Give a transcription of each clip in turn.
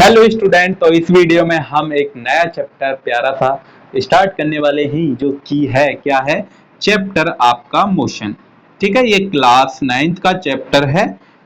Hello student, तो इस video में हम एक नया चैप्टर प्यारा सा स्टार्ट करने वाले हैं जो कि है क्या है चैप्टर आपका मोशन। ठीक है, ये क्लास 9th का चैप्टर है।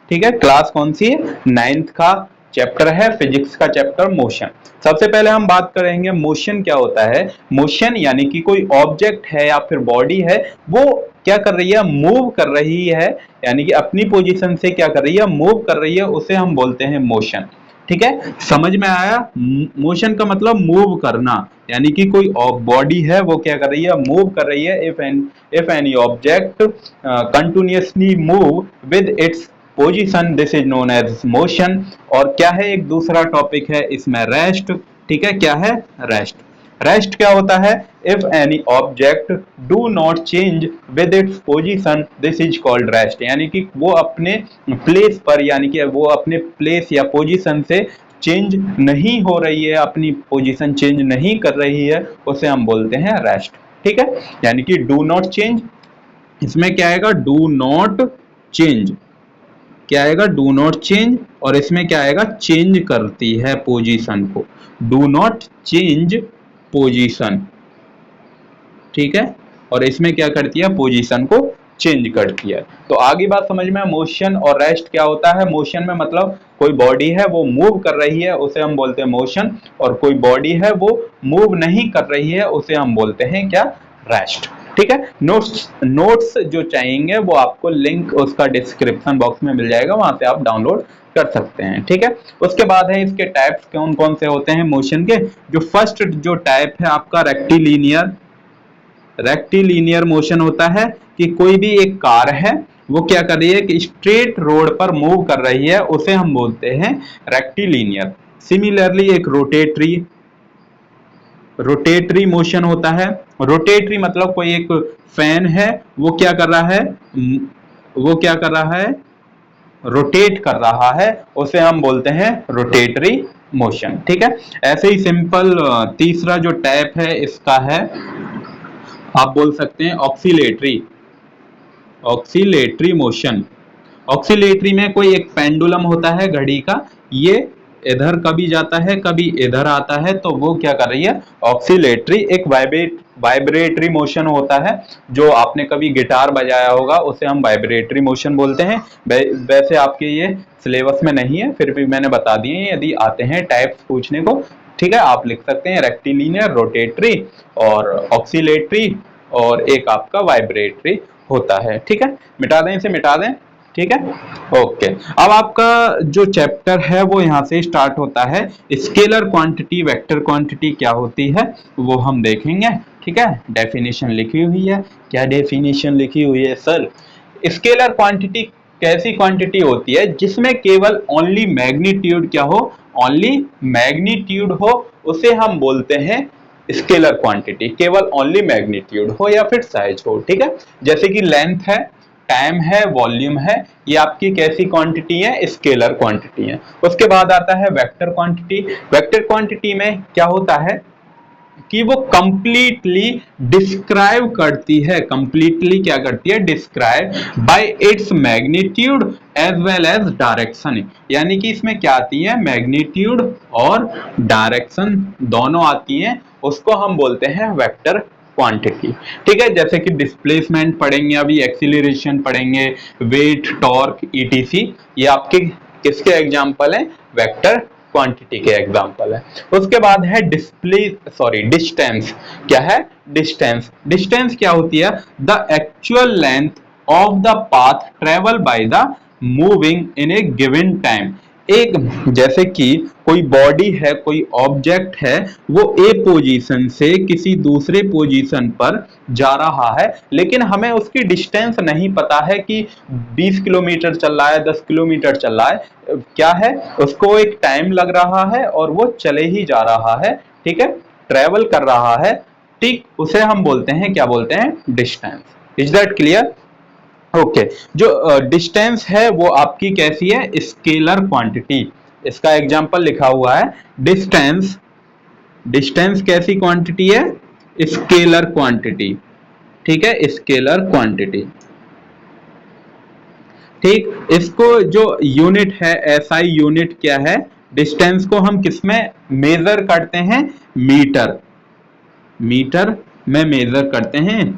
ठीक है, क्लास कौन सी है? 9th का चैप्टर है, फिजिक्स का चैप्टर मोशन। सबसे पहले हम बात करेंगे मोशन क्या होता है। मोशन यानी कि कोई ऑब्जेक्ट है या फिर बॉडी है, वो क्या कर रही है? मूव कर रही है, यानी कि अपनी पोजीशन से क्या कर रही है? मूव कर रही है, उसे हम बोलते हैं मोशन। ठीक है, समझ में आया? मोशन का मतलब मूव करना, यानी कि कोई बॉडी है वो क्या कर रही है? मूव कर रही है। If any object continuously move with its position, this is known as motion. और क्या है, एक दूसरा टॉपिक है इसमें रेस्ट। ठीक है, क्या है? रेस्ट। रेस्ट क्या होता है? If any object do not change with its position, this is called rest. यानी कि वो अपने प्लेस पर, यानी कि वो अपने प्लेस या पोजीशन से चेंज नहीं हो रही है, अपनी पोजीशन चेंज नहीं कर रही है, उसे हम बोलते हैं रेस्ट। ठीक है, यानी कि डू नॉट चेंज, इसमें क्या आएगा? Do not change. क्या आएगा? Do not change. और इसमें क्या आएगा? चेंज करती है पोजीशन को। Do not change position. ठीक है, और इसमें क्या करती है? पोजीशन को चेंज करती है। तो आगे बात समझ में। मोशन और रेस्ट क्या होता है? मोशन में मतलब कोई बॉडी है वो मूव कर रही है, उसे हम बोलते हैं मोशन। और कोई बॉडी है वो मूव नहीं कर रही है, उसे हम बोलते हैं क्या? रेस्ट। ठीक है, नोट्स नोट्स जो चाहिए वो आपको लिंक उसका डिस्क्रिप्शन बॉक्स में मिल जाएगा, वहां से आप डाउनलोड कर सकते हैं। ठीक है, उसके बाद है इसके टाइप्स कौन कौन से होते हैं मोशन के। जो फर्स्ट जो टाइप है आपका रेक्टिलिनियर। रेक्टिलिनियर मोशन होता है कि कोई भी एक कार है वो क्या कर रही है कि स्ट्रेट रोड पर मूव कर रही है, उसे हम बोलते हैं रेक्टिलिनियर। सिमिलरली एक रोटेटरी रोटेटरी मोशन होता है। रोटेटरी मतलब कोई एक फैन है, वो क्या कर रहा है? वो क्या कर रहा है? रोटेट कर रहा है, उसे हम बोलते हैं रोटेटरी मोशन। ठीक है, ऐसे ही सिंपल तीसरा जो टाइप है इसका है, आप बोल सकते हैं ऑक्सीलेटरी। Oscillatory motion. ऑक्सीलेटरी में कोई एक पेंडुलम होता है घड़ी का, ये इधर कभी जाता है कभी इधर आता है, तो वो क्या कर रही है? ऑक्सीलेटरी। एक वाइब्रेटरी मोशन होता है, जो आपने कभी गिटार बजाया होगा, उसे हम वाइब्रेटरी मोशन बोलते हैं। वैसे आपके ये सिलेबस में नहीं है, फिर भी मैंने बता दिए, यदि आते हैं टाइप्स पूछने को। ठीक है, आप लिख सकते हैं रेक्टिलिनियर, रोटेटरी और ऑक्सीलेटरी, और एक आपका वाइब्रेटरी होता है। ठीक है, मिटा दें, इसे मिटा दें। ठीक है, ओके। अब आपका जो चैप्टर है वो यहाँ से स्टार्ट होता है। स्केलर क्वांटिटी, वेक्टर क्वांटिटी क्या होती है वो हम देखेंगे। ठीक है, डेफिनेशन लिखी हुई है। क्या डेफिनेशन लिखी हुई है सर? स्केलर क्वांटिटी कैसी क्वांटिटी होती है जिसमें केवल ओनली मैग्नीट्यूड क्या हो? ओनली मैग्नीट्यूड हो, उसे हम बोलते हैं स्केलर क्वांटिटी। केवल ओनली मैग्नीट्यूड हो या फिर साइज हो। ठीक है, जैसे कि लेंथ है, टाइम है, वॉल्यूम है, ये आपकी कैसी क्वांटिटी है? स्केलर क्वांटिटी है। उसके बाद आता है वेक्टर क्वांटिटी। वेक्टर क्वांटिटी में क्या होता है कि वो कंप्लीटली डिस्क्राइब करती है। कंप्लीटली क्या करती है? Describe by its magnitude as well as direction. यानी कि इसमें क्या आती है? मैग्नीट्यूड और डायरेक्शन दोनों आती हैं, उसको हम बोलते हैं वेक्टर क्वांटिटी। ठीक है, जैसे कि डिस्प्लेसमेंट पढ़ेंगे, अभी एक्सीलरेशन पढ़ेंगे, वेट, टॉर्क, ईटीसी, ये आपके किसके एग्जांपल हैं? वेक्टर क्वांटिटी के एग्जांपल है। उसके बाद है डिस्टेंस। क्या है? डिस्टेंस। डिस्टेंस क्या होती है? The actual length of the path travel by the moving in A given time. एक, जैसे कि कोई बॉडी है, कोई ऑब्जेक्ट है, वो ए पोजीशन से किसी दूसरे पोजीशन पर जा रहा है, लेकिन हमें उसकी डिस्टेंस नहीं पता है कि 20 किलोमीटर चल रहा है, 10 किलोमीटर चल रहा है। क्या है? उसको एक टाइम लग रहा है और वो चले ही जा रहा है। ठीक है, ट्रेवल कर रहा है। ठीक, उसे हम बोलते हैं, क्या बोलते हैं? Distance. Is that clear? Okay, जो डिस्टेंस है वो आपकी कैसी है? Scalar quantity. इसका एग्जांपल लिखा हुआ है डिस्टेंस। डिस्टेंस कैसी क्वांटिटी है? Scalar quantity. ठीक है, स्केलर क्वांटिटी। ठीक, इसको जो यूनिट है, एसआई यूनिट क्या है? डिस्टेंस को हम किसमें मेजर करते हैं? मीटर, मीटर में मेजर करते हैं,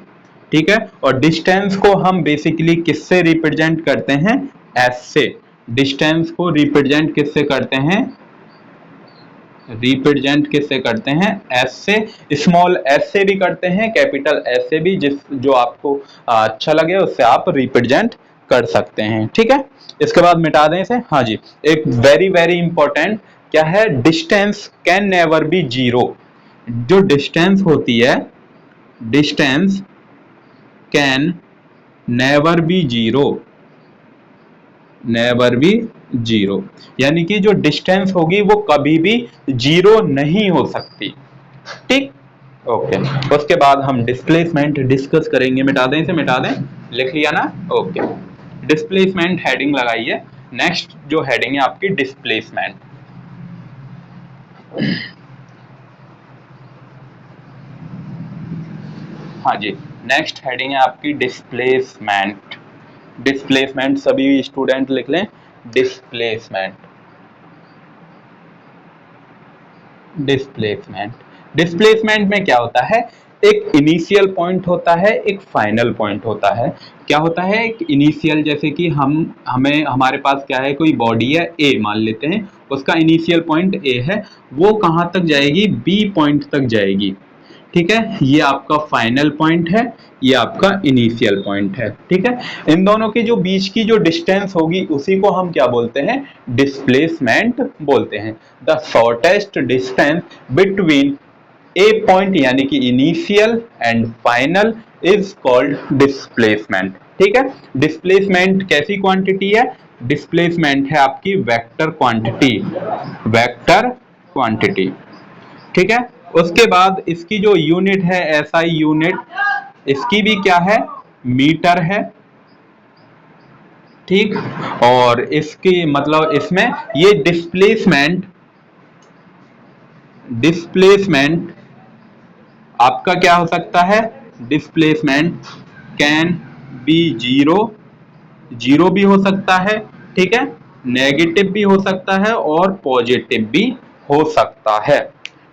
ठीक है। और डिस्टेंस को हम बेसिकली किससे रिप्रेजेंट करते हैं? एस से। डिस्टेंस को रिप्रेजेंट किससे करते हैं? रिप्रेजेंट किससे करते हैं? एस से। स्मॉल एस से भी करते हैं, कैपिटल एस से भी, जिस जो आपको अच्छा लगे उससे आप रिप्रेजेंट कर सकते हैं, ठीक है। इसके बाद मिटा दें इसे। हाँ जी, एक वेरी वेरी इंपॉर्टेंट क्या है? Distance can never be zero. जो डिस्टेंस होती है, distance can never be zero, never be zero, यानी कि जो डिस्टेंस होगी वो कभी भी जीरो नहीं हो सकती, ठीक। ओके, उसके बाद हम डिस्प्लेसमेंट डिस्कस करेंगे। मिटा दें इसे, मिटा दें, लिख लिया ना? ओके, डिस्प्लेसमेंट हेडिंग लगाइए। नेक्स्ट जो हेडिंग है आपकी डिस्प्लेसमेंट। हाँ जी, नेक्स्ट हेडिंग है आपकी डिस्प्लेसमेंट। डिस्प्लेसमेंट सभी स्टूडेंट लिख लें, डिस्प्लेसमेंट, डिस्प्लेसमेंट। डिस्प्लेसमेंट में क्या होता है? एक इनिशियल पॉइंट होता है, एक फाइनल पॉइंट होता है। क्या होता है? एक इनिशियल, जैसे कि हमें हमारे पास क्या है, कोई बॉडी है ए मान लेते हैं, उसका इनिशियल पॉइंट ए है, वो कहाँ तक जाएगी? बी पॉइंट तक जाएगी, ठीक है। ये आपका फाइनल पॉइंट है, ये आपका इनिशियल पॉइंट है, ठीक है। इन दोनों के जो बीच की जो डिस्टेंस होगी उसी को हम क्या बोलते हैं? डिस्प्लेसमेंट बोलते हैं। The shortest distance between A point यानी कि initial and final is called displacement, ठीक है। डिस्प्लेसमेंट कैसी क्वांटिटी है? डिस्प्लेसमेंट है आपकी वेक्टर क्वांटिटी, वेक्टर क्वांटिटी, ठीक है। उसके बाद इसकी जो यूनिट है, एसआई यूनिट, इसकी भी क्या है? मीटर है, ठीक। और इसकी मतलब इसमें ये डिस्प्लेसमेंट, डिस्प्लेसमेंट आपका क्या हो सकता है? Displacement can be zero, zero भी हो सकता है, ठीक है, नेगेटिव भी हो सकता है और पॉजिटिव भी हो सकता है,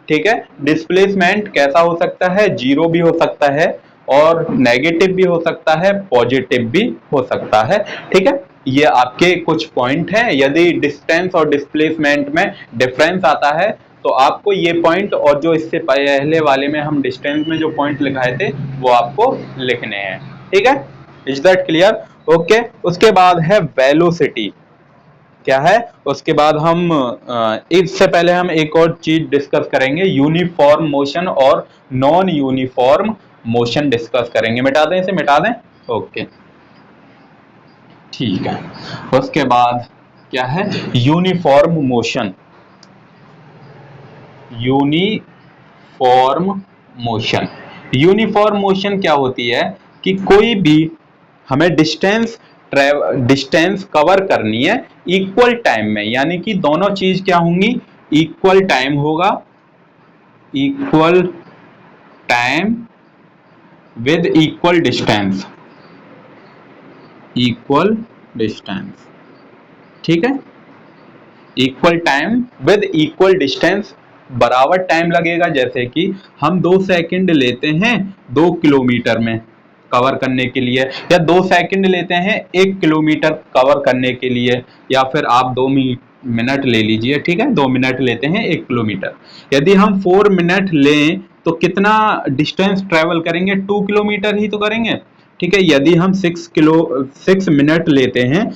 ठीक है। डिस्प्लेसमेंट कैसा हो सकता है? जीरो भी हो सकता है और नेगेटिव भी हो सकता है, पॉजिटिव भी हो सकता है, ठीक है। ये आपके कुछ पॉइंट हैं। यदि डिस्टेंस और डिस्प्लेसमेंट में डिफरेंस आता है तो आपको ये पॉइंट और जो इससे पहले वाले में हम डिस्टेंस में जो पॉइंट लिखाए थे वो आपको लिखने हैं, ठीक है। Is that clear? ओके, उसके बाद है वेलोसिटी। क्या है? उसके बाद हम इससे पहले हम एक और चीज डिस्कस करेंगे, यूनिफॉर्म मोशन और नॉन यूनिफॉर्म मोशन डिस्कस करेंगे। मिटा दें इसे, मिटा दें। ओके, ठीक है। उसके बाद क्या है? Uniform motion, uniform motion. Uniform motion क्या होती है कि कोई भी हमें डिस्टेंस कवर करनी है इक्वल टाइम में, यानी कि दोनों चीज क्या होंगी? इक्वल टाइम होगा, equal time with equal distance, equal distance, ठीक है। Equal time with equal distance, बराबर टाइम लगेगा। जैसे कि हम 2 सेकंड लेते हैं 2 किलोमीटर में कवर करने के लिए, या 2 सेकंड लेते हैं 1 किलोमीटर कवर करने के लिए, या फिर आप 2 मिनट ले लीजिए, ठीक है, 2 मिनट लेते हैं 1 किलोमीटर। यदि हम 4 मिनट लें तो कितना डिस्टेंस ट्रेवल करेंगे? 2 किलोमीटर ही तो करेंगे, ठीक है। यदि हम 6 मिनट लेते हैं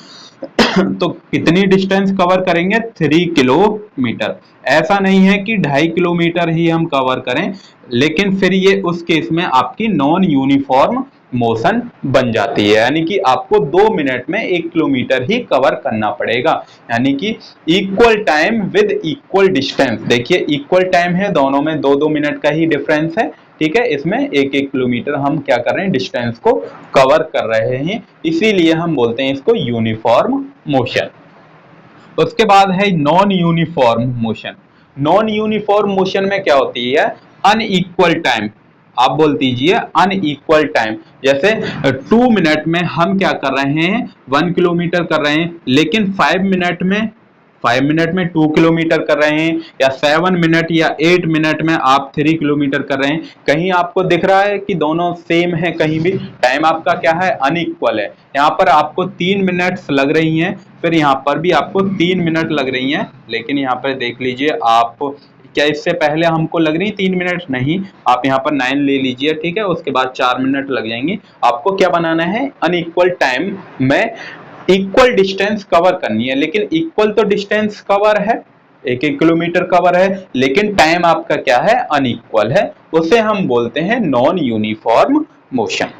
तो कितनी डिस्टेंस कवर करेंगे? 3 किलोमीटर। ऐसा नहीं है कि 2.5 किलोमीटर ही हम कवर करें, लेकिन फिर ये उस केस में आपकी नॉन यूनिफॉर्म मोशन बन जाती है, यानी कि आपको 2 मिनट में 1 किलोमीटर ही कवर करना पड़ेगा, यानी कि equal time with equal distance. देखिए इक्वल टाइम है, दोनों में 2-2 मिनट का ही डिफरेंस है, ठीक है। इसमें 1-1 किलोमीटर हम क्या कर रहे हैं? डिस्टेंस को कवर कर रहे हैं, इसीलिए हम बोलते हैं इसको यूनिफॉर्म मोशन। उसके बाद है non uniform motion. Non uniform motion में क्या होती है? Unequal time. आप बोल दीजिए अनइक्वल टाइम। जैसे 2 मिनट में हम क्या कर रहे हैं? 1 किलोमीटर कर रहे हैं, लेकिन 5 मिनट में 5 मिनट में 2 किलोमीटर कर रहे हैं, या 7 मिनट या 8 मिनट में आप 3 किलोमीटर कर रहे हैं, कहीं आपको दिख रहा है कि दोनों सेम है, कहीं भी टाइम आपका क्या है, अनइक्वल है। यहाँ पर आपको 3 मिनट्स लग रही हैं, फिर यहाँ पर भी आपको 3 मिनट लग रही हैं, लेकिन यहाँ पर देख लीजिए आप, क्या इससे पहले हमको लग रही 3 मिनट नहीं, आप यहाँ पर 9 ले लीजिए, ठीक है, उसके बाद 4 मिनट लग जाएंगे। आपको क्या बनाना है, अनइक्वल टाइम में इक्वल डिस्टेंस कवर करनी है, लेकिन इक्वल तो डिस्टेंस कवर है, 1-1 किलोमीटर कवर है, लेकिन टाइम आपका क्या है, अनइक्वल है, उसे हम बोलते हैं नॉन यूनिफॉर्म मोशन।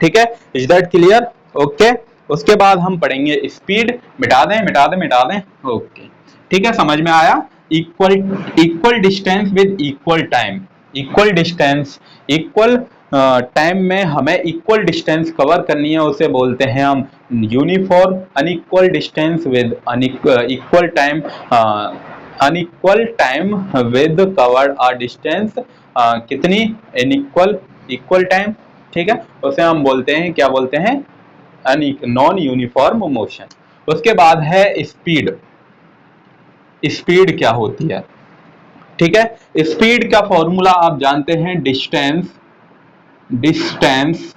ठीक है, इज दैट क्लियर? ओके, उसके बाद हम पढ़ेंगे स्पीड। मिटा दें मिटा दें मिटा दें, ओके, ठीक है, समझ में आया। Equal distance with equal time, equal distance equal time में हमें इक्वल डिस्टेंस कवर करनी है, उसे बोलते हैं हम uniform. Unequal distance with equal time, unequal time with covered a distance, कितनी, इनइक्वल इक्वल टाइम, ठीक है, उसे हम बोलते हैं, क्या बोलते हैं, नॉन यूनिफॉर्म मोशन। उसके बाद है स्पीड। स्पीड क्या होती है, ठीक है, स्पीड का फॉर्मूला आप जानते हैं, डिस्टेंस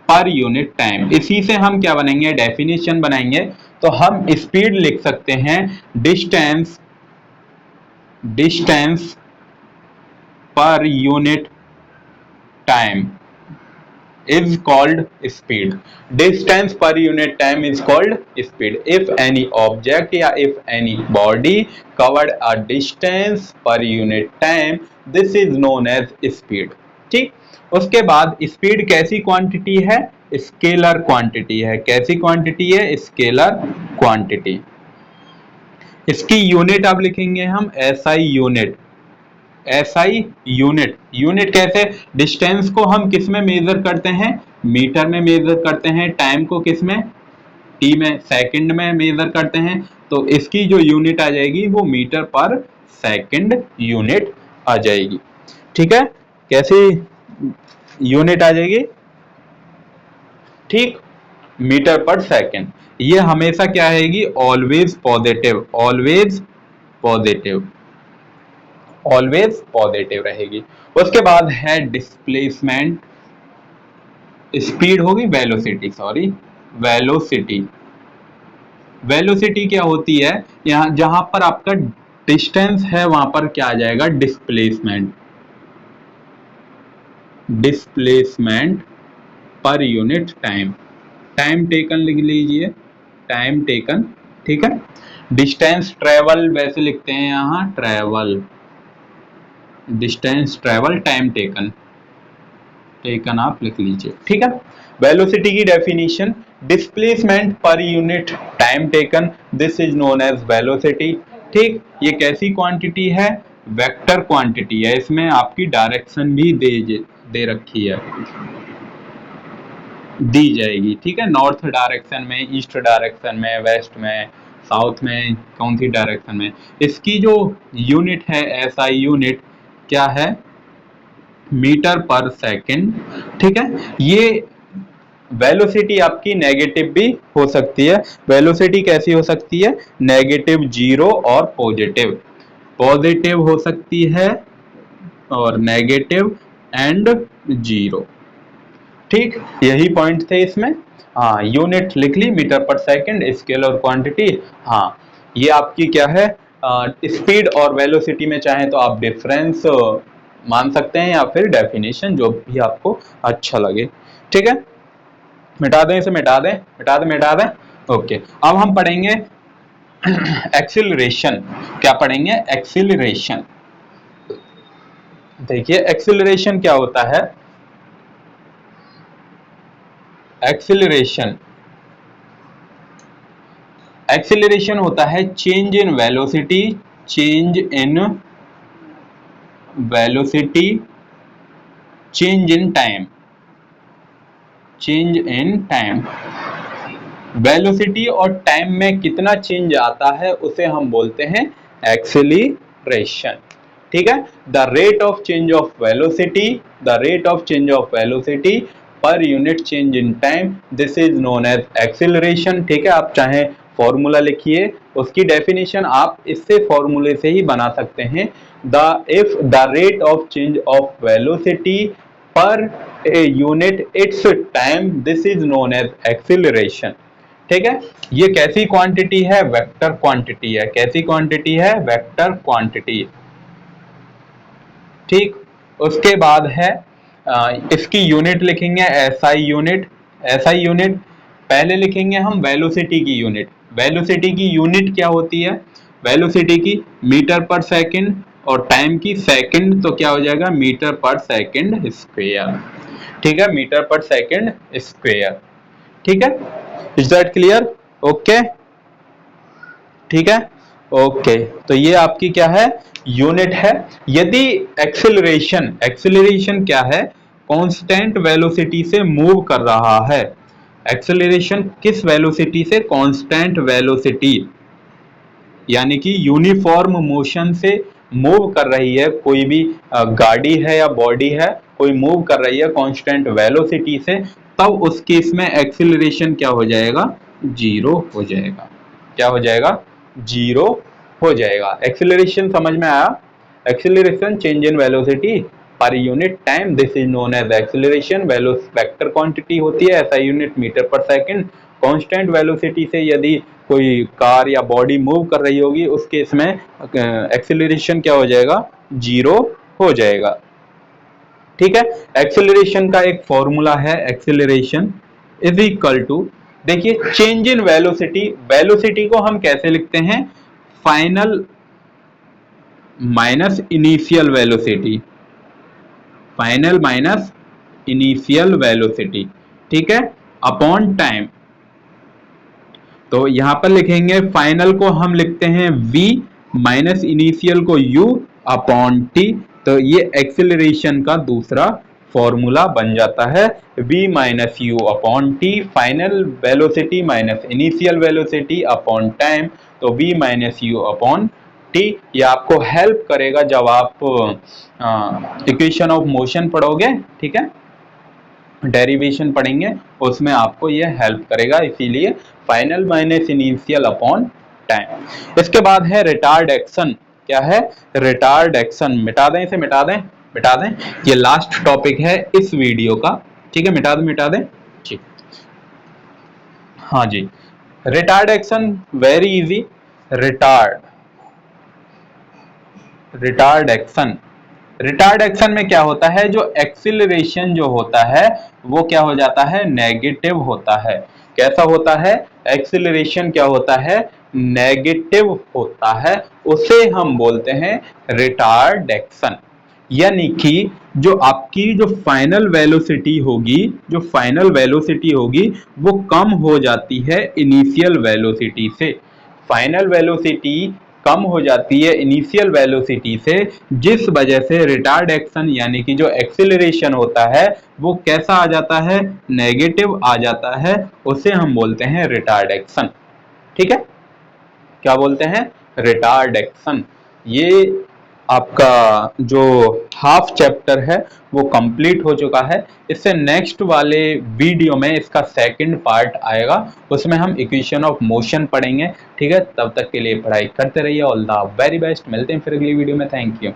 पर यूनिट टाइम। इसी से हम क्या बनेंगे, डेफिनेशन बनाएंगे। तो हम स्पीड लिख सकते हैं, डिस्टेंस पर unit time is called speed. Distance per unit time is called speed. If any object या if any body covered a distance per unit time, this is known as speed. ठीक, उसके बाद speed कैसी quantity है, scalar quantity है। कैसी quantity है, scalar quantity. इसकी यूनिट अब लिखेंगे हम SI unit. SI unit, unit कैसे, डिस्टेंस को हम किस में मेजर करते हैं, मीटर में मेजर करते हैं, टाइम को किस में, T में, सेकंड में मेजर करते हैं, तो इसकी जो यूनिट आ जाएगी वो मीटर पर सेकंड यूनिट आ जाएगी। ठीक है, कैसी यूनिट आ जाएगी, ठीक, मीटर पर सेकंड। ये हमेशा क्या आएगी, always positive, always positive, always positive रहेगी। उसके बाद है डिस्प्लेसमेंट, स्पीड होगी वेलोसिटी, सॉरी वेलोसिटी। वेलोसिटी क्या होती है, यहाँ जहां पर आपका डिस्टेंस है वहां पर क्या आ जाएगा, displacement, displacement per unit time. Time taken लिख लीजिए, टाइम टेकन, ठीक है। डिस्टेंस ट्रेवल वैसे लिखते हैं यहाँ, travel, distance travel, time taken, taken आप लिख लीजिए, ठीक है। वेलोसिटी की definition, displacement per unit time taken, this is known as velocity. ठीक, ये कैसी क्वांटिटी है, वेक्टर क्वांटिटी है, इसमें आपकी डायरेक्शन भी दे रखी है, दी जाएगी, ठीक है, नॉर्थ डायरेक्शन में, ईस्ट डायरेक्शन में, वेस्ट में, साउथ में, कौन सी डायरेक्शन में। इसकी जो यूनिट है, SI यूनिट क्या है, मीटर पर सेकंड, ठीक है। ये वेलोसिटी आपकी नेगेटिव भी हो सकती है। वेलोसिटी कैसी हो सकती है, नेगेटिव, जीरो और पॉजिटिव। पॉजिटिव हो सकती है और नेगेटिव एंड जीरो, ठीक, यही पॉइंट थे इसमें। हाँ, यूनिट लिख ली, मीटर पर सेकंड, स्केल और क्वांटिटी। हाँ, ये आपकी क्या है, स्पीड और वेलोसिटी में चाहें तो आप डिफरेंस मान सकते हैं, या फिर डेफिनेशन, जो भी आपको अच्छा लगे, ठीक है। मिटा दें इसे, मिटा दें मिटा दें मिटा दें, ओके। अब हम पढ़ेंगे एक्सीलरेशन। क्या पढ़ेंगे, एक्सीलरेशन। देखिए एक्सीलरेशन क्या होता है, एक्सीलरेशन, एक्सीलरेशन होता है change in velocity, change in velocity, change in time, change in time. Velocity और टाइम में कितना चेंज आता है उसे हम बोलते हैं एक्सीलरेशन, ठीक है। The rate of change of velocity, the rate of change of velocity per unit change in time, this is known as acceleration, ठीक है। आप चाहे फॉर्मूला लिखिए, उसकी डेफिनेशन आप इससे फॉर्मूले से ही बना सकते हैं। If the rate of change of velocity per a unit it's time, this is known as acceleration. ठीक है, ये कैसी क्वांटिटी है? वेक्टर क्वांटिटी है। कैसी क्वांटिटी है? Vector quantity. ठीक, उसके बाद है इसकी यूनिट लिखेंगे एसआई यूनिट। एसआई यूनिट पहले लिखेंगे हम वेलोसिटी की यूनिट। वेलोसिटी की यूनिट क्या होती है? वेलोसिटी की मीटर पर सेकंड और टाइम की सेकंड, तो क्या हो जाएगा? Metre per second square. ठीक है, मीटर पर सेकंड स्क्वायर। ठीक है, इज दैट क्लियर? ओके, ठीक है, ओके। तो ये आपकी क्या है? यूनिट है। यदि एक्सेलरेशन, एक्सेलरेशन क्या है? कांस्टेंट वेलोसिटी से मूव कर रहा है। एक्सेलरेशन किस वेलोसिटी से? कांस्टेंट वेलोसिटी, यानी कि यूनिफॉर्म मोशन से मूव कर रही है। कोई भी गाड़ी है या बॉडी है, कोई मूव कर रही है कांस्टेंट वेलोसिटी से, तब उस केस में एक्सेलरेशन क्या हो जाएगा? जीरो हो जाएगा। क्या हो जाएगा? जीरो हो जाएगा। एक्सेलरेशन समझ में आया? Acceleration change in velocity per unit time, this is known as acceleration. Vector quantity होती है, ऐसा unit metre per second. Constant velocity से यदि कोई कार या बॉडी मूव कर रही होगी, उस केस में एक्सेलरेशन क्या हो जाएगा? जीरो हो जाएगा। ठीक है, एक्सेलरेशन का एक फॉर्मूला है, एक्सेलरेशन इज इक्वल टू, देखिए चेंज इन वेलोसिटी। वेलोसिटी को हम कैसे लिखते हैं? Final minus initial velocity, final minus initial velocity. ठीक है, अपॉन टाइम। तो यहां पर लिखेंगे फाइनल को हम लिखते हैं v माइनस इनिशियल को u अपॉन t। तो ये एक्सेलरेशन का दूसरा फॉर्मूला बन जाता है, v minus you upon T, final velocity minus initial velocity upon time, तो v minus you upon T. ये आपको हेल्प करेगा जब आप इक्वेशन ऑफ मोशन पढ़ोगे। ठीक है, डेरिवेशन पढ़ेंगे, उसमें आपको ये हेल्प करेगा, इसीलिए final minus initial upon time. इसके बाद है रिटार्ड एक्शन। क्या है? Retard action. मिटा दें इसे, मिटा दें, मिटा दें, ये लास्ट टॉपिक है इस वीडियो का। ठीक है, मिटा दें, मिटा दें। ठीक, हाँ जी, retard action very easy. Retard, retard action, retard action में क्या होता है? जो एक्सीलरेशन जो होता है वो क्या हो जाता है? नेगेटिव होता है। कैसा होता है? एक्सीलरेशन क्या होता है? नेगेटिव होता है। उसे हम बोलते हैं रिटार्ड एक्शन। यानी कि जो आपकी जो फाइनल वेलोसिटी होगी, जो फाइनल वेलोसिटी होगी वो कम हो जाती है इनिशियल वेलोसिटी से। फाइनल वेलोसिटी कम हो जाती है इनिशियल वेलोसिटी से, जिस वजह से रिटार्ड एक्शन यानी कि जो एक्सेलरेशन होता है वो कैसा आ जाता है? नेगेटिव आ जाता है। उसे हम बोलते हैं रिटार्ड एक्शन। ठीक है, क्या बोलते हैं? Retard action. ये आपका जो हाफ चैप्टर है वो कंप्लीट हो चुका है। इससे नेक्स्ट वाले वीडियो में इसका सेकंड पार्ट आएगा, उसमें हम इक्वेशन ऑफ मोशन पढ़ेंगे। ठीक है, तब तक के लिए पढ़ाई करते रहिए। All the very best. मिलते हैं फिर अगली वीडियो में। Thank you.